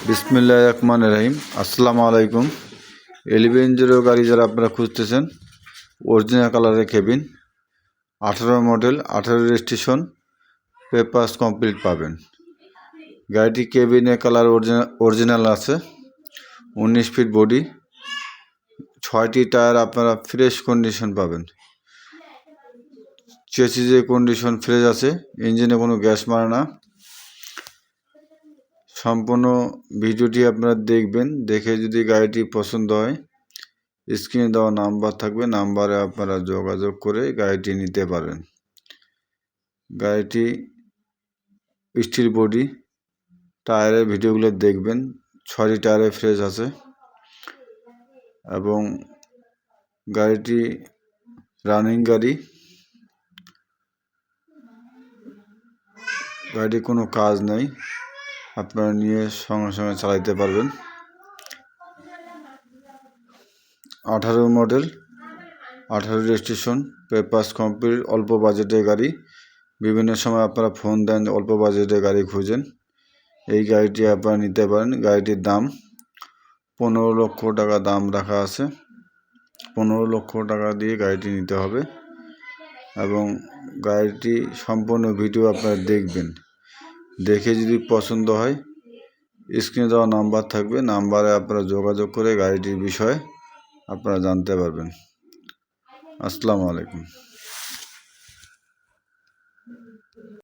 বিসমিল্লাহির রহমানির রহিম। আসসালামু আলাইকুম। 11 গাড়ি যারা আপনারা খুঁজতেছেন, অরিজিনাল কালারের cabin, 18 model, 18 registration, papers complete পাবেন। গাড়িটি কেবিনের কালার অরিজিনাল আছে, 19 ফিট বডি, 6টি টায়ার আপনারা ফ্রেশ কন্ডিশন পাবেন। চেসিসের কন্ডিশন ফ্রেশ আছে, ইঞ্জিনে কোনো গ্যাস মারে না। সম্পূর্ণ ভিডিওটি আপনারা দেখবেন, দেখে যদি গাড়িটি পছন্দ হয় স্ক্রিনে দেওয়া নাম্বার থাকবে, নাম্বারে আপনারা যোগাযোগ করে গাড়িটি নিতে পারেন। গাড়িটি স্টিল বডি, টায়ারের ভিডিওগুলো দেখবেন, 6টি টায়ারে ফ্রেশ আছে এবং গাড়িটি রানিং গাড়ি। গাড়িটি কোনো কাজ নেই, আপনারা নিয়ে সঙ্গে সঙ্গে চালাতে পারবেন। 18 মডেল, 18 রেজিস্ট্রেশন, পেপারস কমপ্লিট, অল্প বাজেটের গাড়ি। বিভিন্ন সময় আপনারা ফোন দেন অল্প বাজেটের গাড়ি খুঁজেন, এই গাড়িটি আপনারা নিতে পারেন। গাড়িটির দাম 15 লক্ষ টাকা দাম রাখা আছে। 15 লক্ষ টাকা দিয়ে গাড়িটি নিতে হবে এবং গাড়িটি সম্পূর্ণ ভিডিও আপনারা দেখবেন, দেখে যদি পছন্দ হয় স্ক্রিনে দেওয়া নাম্বার থাকবে, নাম্বারে আপনারা যোগাযোগ করে গাড়িটির বিষয়ে আপনারা জানতে পারবেন। আসসালামু আলাইকুম।